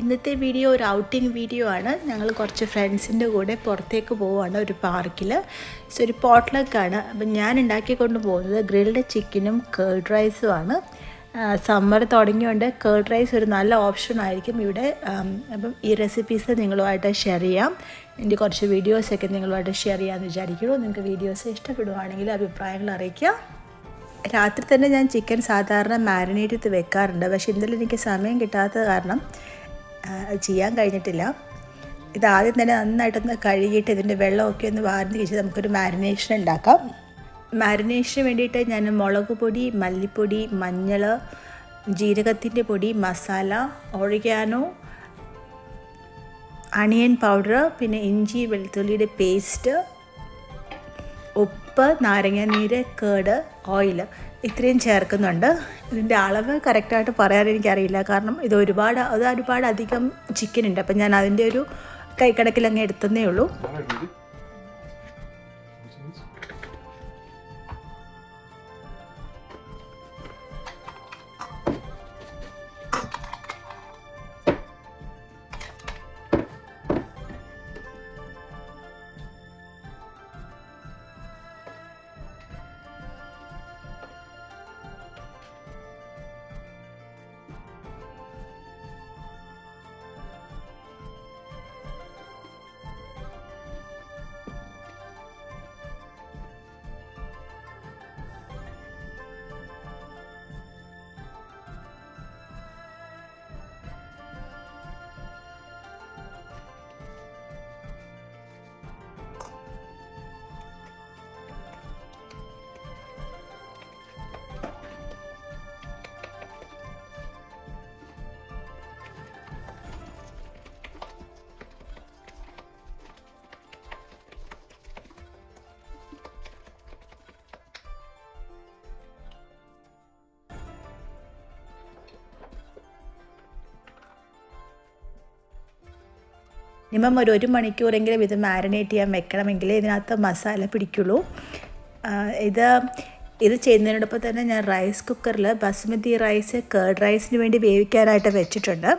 ഇന്നത്തെ വീഡിയോ ഒരു outing video ആണ്. ഞങ്ങൾ കുറച്ച് ഫ്രണ്ട്സിൻ്റെ കൂടെ പുറത്തേക്ക് പോവുകയാണ് ഒരു പാർക്കിൽ. സോ ഒരു പോട്ട്ലക്കാണ്. അപ്പം ഞാൻ ഉണ്ടാക്കിക്കൊണ്ട് പോകുന്നത് ഗ്രിൽഡ് ചിക്കനും കേർഡ് റൈസുമാണ്. സമ്മർ തുടങ്ങിയുകൊണ്ട് കേർഡ് റൈസ് ഒരു നല്ല ഓപ്ഷൻ ആയിരിക്കും ഇവിടെ. അപ്പം ഈ റെസിപ്പീസ് നിങ്ങളുമായിട്ട് ഷെയർ ചെയ്യാം. എൻ്റെ കുറച്ച് വീഡിയോസൊക്കെ നിങ്ങളുമായിട്ട് ഷെയർ ചെയ്യാമെന്ന് വിചാരിക്കുന്നു. നിങ്ങൾക്ക് വീഡിയോസ് ഇഷ്ടപ്പെടുവാണെങ്കിൽ അഭിപ്രായങ്ങൾ അറിയിക്കുക. രാത്രി തന്നെ ഞാൻ ചിക്കൻ സാധാരണ മാരിനേറ്റ് ചെയ്ത് വെക്കാറുണ്ട്. പക്ഷേ ഇന്നലെ എനിക്ക് സമയം കിട്ടാത്തത് കാരണം ചെയ്യാൻ കഴിഞ്ഞിട്ടില്ല. ഇത് ആദ്യം തന്നെ നന്നായിട്ടൊന്ന് കഴുകിയിട്ട് ഇതിൻ്റെ വെള്ളമൊക്കെ ഒന്ന് വാർന്ന് വെച്ച് നമുക്കൊരു മാരിനേഷൻ ഉണ്ടാക്കാം. മാരിനേഷന് വേണ്ടിയിട്ട് ഞാൻ മുളക് പൊടി, മല്ലിപ്പൊടി, മഞ്ഞൾ, ജീരകത്തിൻ്റെ പൊടി, മസാല, ഒറിഗാനോ, അണിയൻ പൗഡർ, പിന്നെ ഇഞ്ചി വെളുത്തുള്ളിയുടെ പേസ്റ്റ്, ഉപ്പ്, നാരങ്ങാനീര്, കേട്, ഓയിൽ ഇത്രയും ചേർക്കുന്നുണ്ട്. ഇതിൻ്റെ അളവ് കറക്റ്റായിട്ട് പറയാൻ എനിക്കറിയില്ല, കാരണം ഇത് ഒരുപാട് അധികം ചിക്കൻ ഉണ്ട്. അപ്പം ഞാൻ അതിൻ്റെ ഒരു കൈക്കണക്കിലങ്ങ് എടുത്തതേ ഉള്ളൂ. മിനിമം ഒരു 1 മണിക്കൂറെങ്കിലും ഇത് മാരിനേറ്റ് ചെയ്യാൻ വെക്കണമെങ്കിൽ ഇതിനകത്ത് മസാല പിടിക്കുള്ളൂ. ഇത് ചെയ്യുന്നതിനോടൊപ്പം തന്നെ ഞാൻ റൈസ് കുക്കറിൽ ബസ്മതി റൈസ് കേർഡ് റൈസിന് വേണ്ടി വേവിക്കാനായിട്ട് വെച്ചിട്ടുണ്ട്.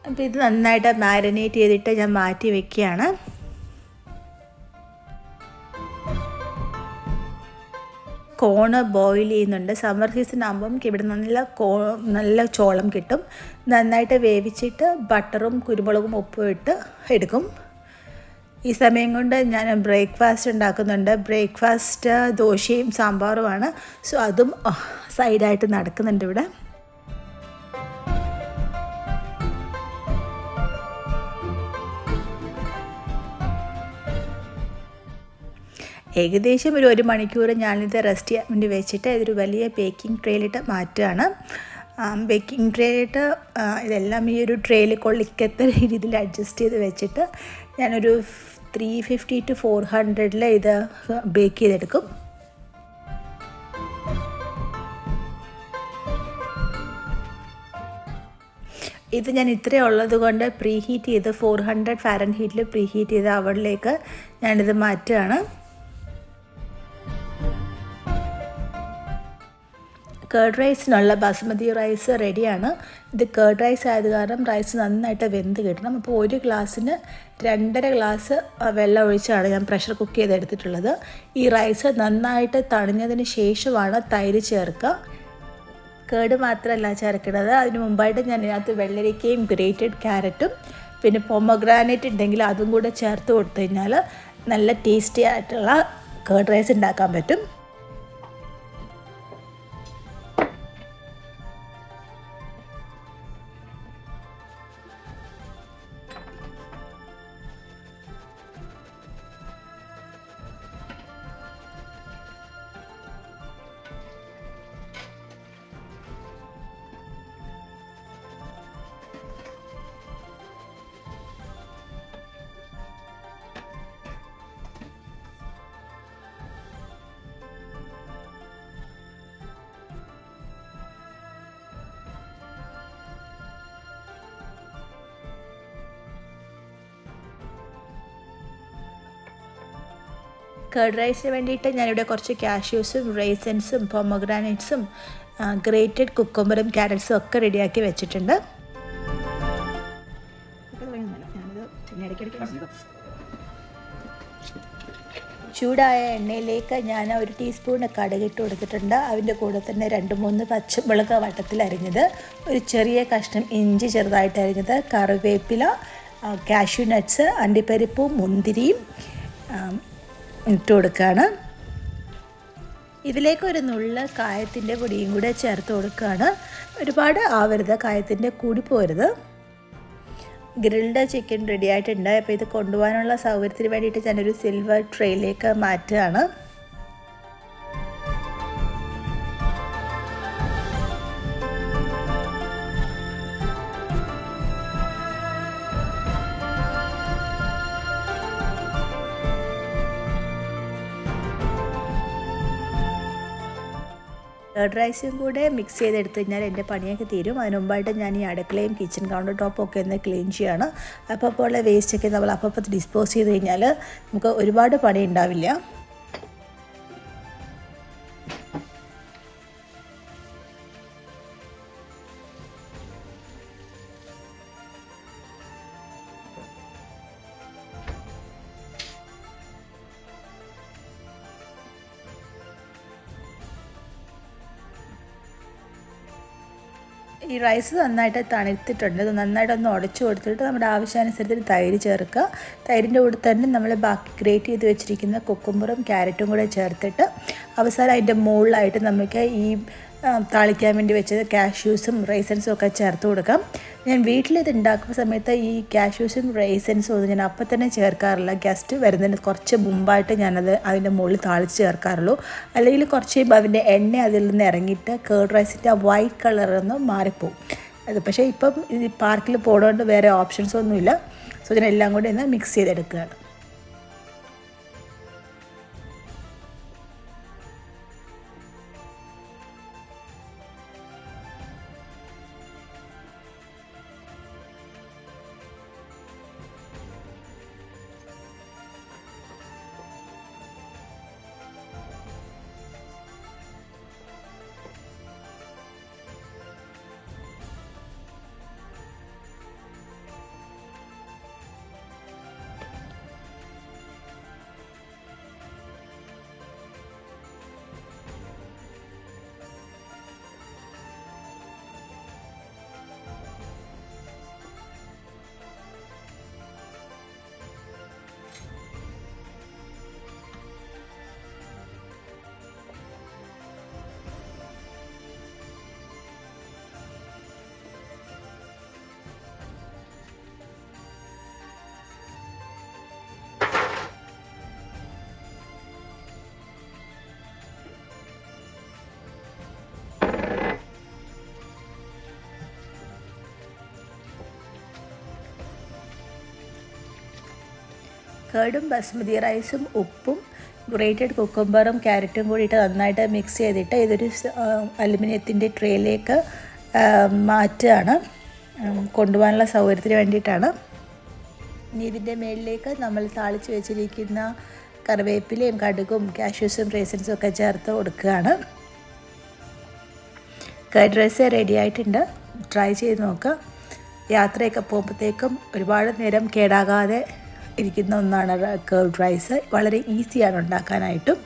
അപ്പോൾ ഇത് നന്നായിട്ട് മാരിനേറ്റ് ചെയ്തിട്ട് ഞാൻ മാറ്റി വയ്ക്കുകയാണ്. കോണ് ബോയിൽ ചെയ്യുന്നുണ്ട്. സമ്മർ സീസൺ ആകുമ്പം ഇവിടെ നല്ല ചോളം കിട്ടും. നന്നായിട്ട് വേവിച്ചിട്ട് ബട്ടറും കുരുമുളകും ഉപ്പും ഇട്ട് എടുക്കും. ഈ സമയം കൊണ്ട് ഞാൻ ബ്രേക്ക്ഫാസ്റ്റ് ഉണ്ടാക്കുന്നുണ്ട്. ബ്രേക്ക്ഫാസ്റ്റ് ദോശയും സാമ്പാറുമാണ്. സോ അതും സൈഡായിട്ട് നടക്കുന്നുണ്ട് ഇവിടെ. ഏകദേശം ഒരു 1 മണിക്കൂർ ഞാനിത് റെസ്റ്റ് ചെയ്യാൻ വേണ്ടി വെച്ചിട്ട് ഇതൊരു വലിയ ബേക്കിംഗ് ട്രേയിലിട്ട് മാറ്റുകയാണ്. ബേക്കിംഗ് ട്രേയിലിട്ട് ഇതെല്ലാം ഈ ഒരു ട്രേയിൽ കൊള്ളിക്കത്ത രീതിയിൽ അഡ്ജസ്റ്റ് ചെയ്ത് വെച്ചിട്ട് ഞാനൊരു 350 to 400 ഇത് ബേക്ക് ചെയ്തെടുക്കും. ഇത് ഞാൻ ഇത്രയും ഉള്ളത് കൊണ്ട് പ്രീ ഹീറ്റ് ചെയ്ത് 400 ഫാരൻഹീറ്റിൽ പ്രീ ഹീറ്റ് ചെയ്ത് അവളിലേക്ക് ഞാനിത് മാറ്റുകയാണ്. കേർഡ് റൈസിനുള്ള ബസ്മതി റൈസ് റെഡിയാണ്. ഇത് കേർഡ് റൈസ് ആയത് കാരണം റൈസ് നന്നായിട്ട് വെന്ത് കിട്ടണം. അപ്പോൾ 1 ഗ്ലാസ്സിന് 2.5 ഗ്ലാസ് വെള്ളം ഒഴിച്ചാണ് ഞാൻ പ്രഷർ കുക്ക് ചെയ്തെടുത്തിട്ടുള്ളത്. ഈ റൈസ് നന്നായിട്ട് തണിഞ്ഞതിന് ശേഷമാണ് തൈര് ചേർക്കുക. കേർഡ് മാത്രമല്ല ചേർക്കുന്നത്, അതിന് മുമ്പായിട്ട് ഞാൻ ഇതിനകത്ത് വെള്ളരിക്കയും ഗ്രേറ്റഡ് ക്യാരറ്റും പിന്നെ പൊമഗ്രാനേറ്റ് ഉണ്ടെങ്കിൽ അതും കൂടെ ചേർത്ത് കൊടുത്തു കഴിഞ്ഞാൽ നല്ല ടേസ്റ്റി ആയിട്ടുള്ള കേർഡ് റൈസ് ഉണ്ടാക്കാൻ പറ്റും. കേർഡ് റൈസിന് വേണ്ടിയിട്ട് ഞാനിവിടെ കുറച്ച് കാഷ്യൂസും റൈസൻസും പൊമഗ്രാനൈറ്റ്സും ഗ്രേറ്റഡ് കുക്കുംബറും ക്യാരറ്റ്സും ഒക്കെ റെഡിയാക്കി വെച്ചിട്ടുണ്ട്. ചൂടായ എണ്ണയിലേക്ക് ഞാൻ 1 ടീസ്പൂൺ കടുകിട്ട് കൊടുത്തിട്ടുണ്ട്. അതിൻ്റെ കൂടെ തന്നെ 2-3 പച്ചമുളക് വട്ടത്തിൽ അരിഞ്ഞത്, ഒരു ചെറിയ കഷ്ണം ഇഞ്ചി ചെറുതായിട്ട് അരിഞ്ഞത്, കറിവേപ്പില, കാഷ്യൂ നട്ട്സ്, അണ്ടിപ്പരിപ്പും മുന്തിരിയും ഇട്ട് കൊടുക്കുകയാണ്. ഇതിലേക്ക് ഒരു നുള്ള കായത്തിൻ്റെ പൊടിയും കൂടെ ചേർത്ത് കൊടുക്കുകയാണ്. ഒരുപാട് ആവരുത്, കായത്തിൻ്റെ കൂടി പോരുത്. ഗ്രിൽഡ് ചിക്കൻ റെഡി ആയിട്ടുണ്ട്. അപ്പോൾ ഇത് കൊണ്ടുപോകാനുള്ള സൗകര്യത്തിന് വേണ്ടിയിട്ട് ഞാനൊരു സിൽവർ ട്രേയിലേക്ക് മാറ്റുകയാണ്. കേർഡ് റൈസും കൂടെ മിക്സ് ചെയ്തെടുത്ത് കഴിഞ്ഞാൽ എൻ്റെ പണിയൊക്കെ തീരും. അതിന് മുമ്പായിട്ട് ഞാൻ ഈ അടുക്കളയും കിച്ചൺ കൗണ്ടർ ടോപ്പും ഒക്കെ ഒന്ന് ക്ലീൻ ചെയ്യാണ്. അപ്പോൾ ഉള്ള വേസ്റ്റൊക്കെ നമ്മൾ അപ്പോൾ ഡിസ്പോസ് ചെയ്ത് കഴിഞ്ഞാൽ നമുക്ക് ഒരുപാട് പണി ഉണ്ടാവില്ല. ഈ റൈസ് നന്നായിട്ട് തണുത്തിട്ടുണ്ട്. ഇത് നന്നായിട്ടൊന്ന് ഉടച്ചു കൊടുത്തിട്ട് നമ്മുടെ ആവശ്യാനുസരത്തിന് തൈര് ചേർക്കുക. തൈരിൻ്റെ കൂടെ തന്നെ നമ്മൾ ബാക്കി ഗ്രേറ്റ് ചെയ്ത് വെച്ചിരിക്കുന്ന കുക്കുംബറും ക്യാരറ്റും കൂടെ ചേർത്തിട്ട് അവസാനം അതിൻ്റെ മുകളിലായിട്ട് നമുക്ക് ഈ താളിക്കാൻ വേണ്ടി വെച്ചത് കാഷ്യൂസും റൈസൻസും ഒക്കെ ചേർത്ത് കൊടുക്കാം. ഞാൻ വീട്ടിലിത് ഉണ്ടാക്കുന്ന സമയത്ത് ഈ കാഷ്യൂസും റൈസൻസും ഒന്നും ഞാൻ അപ്പം തന്നെ ചേർക്കാറില്ല. ഗസ്റ്റ് വരുന്നതിന് കുറച്ച് മുമ്പായിട്ട് ഞാനത് അതിൻ്റെ മുകളിൽ താളിച്ച് ചേർക്കാറുള്ളൂ. അല്ലെങ്കിൽ കുറച്ച് കഴിയുമ്പോൾ അതിൻ്റെ എണ്ണ അതിൽ നിന്ന് ഇറങ്ങിയിട്ട് കേർഡ് റൈസിൻ്റെ ആ വൈറ്റ് കളറൊന്ന് മാറിപ്പോവും. അത് പക്ഷേ ഇപ്പം ഈ പാർക്കിൽ പോകേണ്ടതുകൊണ്ട് വേറെ ഓപ്ഷൻസ് ഒന്നുമില്ല. സോ ഇതിനെല്ലാം കൂടി ഒന്ന് മിക്സ് ചെയ്തെടുക്കുകയാണ്. കേർഡും ബസ്മതി റൈസും ഉപ്പും ഗ്രേറ്റഡ് കുക്കുംബറും ക്യാരറ്റും കൂടിയിട്ട് നന്നായിട്ട് മിക്സ് ചെയ്തിട്ട് ഇതൊരു അലുമിനിയത്തിൻ്റെ ട്രേയിലേക്ക് മാറ്റുകയാണ്. കൊണ്ടുപോകാനുള്ള സൗകര്യത്തിന് വേണ്ടിയിട്ടാണ്. ഇനി ഇതിൻ്റെ മുകളിലേക്ക് നമ്മൾ താളിച്ച് വെച്ചിരിക്കുന്ന കറിവേപ്പിലയും കടുകും കാഷ്യൂസും റൈസൻസും ഒക്കെ ചേർത്ത് കൊടുക്കുകയാണ്. കേർഡ് റൈസ് റെഡി ആയിട്ടുണ്ട്. ട്രൈ ചെയ്ത് നോക്കുക. യാത്രയൊക്കെ പോകുമ്പോഴത്തേക്കും ഒരുപാട് നേരം കേടാകാതെ ഇരിക്കുന്ന ഒന്നാണ് കേർഡ് റൈസ്. വളരെ ഈസിയാണ് ഉണ്ടാക്കാനായിട്ടും.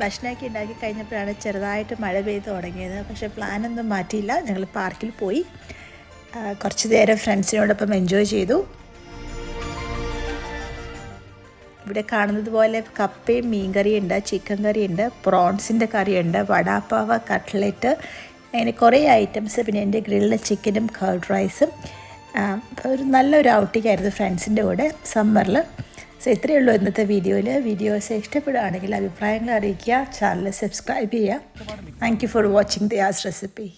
ഭക്ഷണമൊക്കെ ഉണ്ടാക്കി കഴിഞ്ഞപ്പോഴാണ് ചെറുതായിട്ട് മഴ പെയ്ത് തുടങ്ങിയത്. പക്ഷേ പ്ലാനൊന്നും മാറ്റിയില്ല. ഞങ്ങൾ പാർക്കിൽ പോയി കുറച്ച് നേരം ഫ്രണ്ട്സിനോടൊപ്പം എൻജോയ് ചെയ്തു. ഇവിടെ കാണുന്നത് പോലെ കപ്പയും മീൻ കറിയുണ്ട്, ചിക്കൻ കറിയുണ്ട്, പ്രോൺസിൻ്റെ കറിയുണ്ട്, വടാപ്പാവ, കട്ട്ലറ്റ്, അങ്ങനെ കുറേ ഐറ്റംസ്. പിന്നെ എൻ്റെ ഗ്രിൽഡ് ചിക്കനും കേർഡ് റൈസും ഒരു നല്ലൊരു ഔട്ടിംഗ് ആയിരുന്നു ഫ്രണ്ട്സിൻ്റെ കൂടെ സമ്മറിൽ. സോ ഇത്രയേ ഉള്ളൂ ഇന്നത്തെ വീഡിയോസ് ഇഷ്ടപ്പെടുകയാണെങ്കിൽ അഭിപ്രായങ്ങൾ അറിയിക്കുക, ചാനൽ സബ്സ്ക്രൈബ് ചെയ്യുക. Thank you for watching Diaz recipe.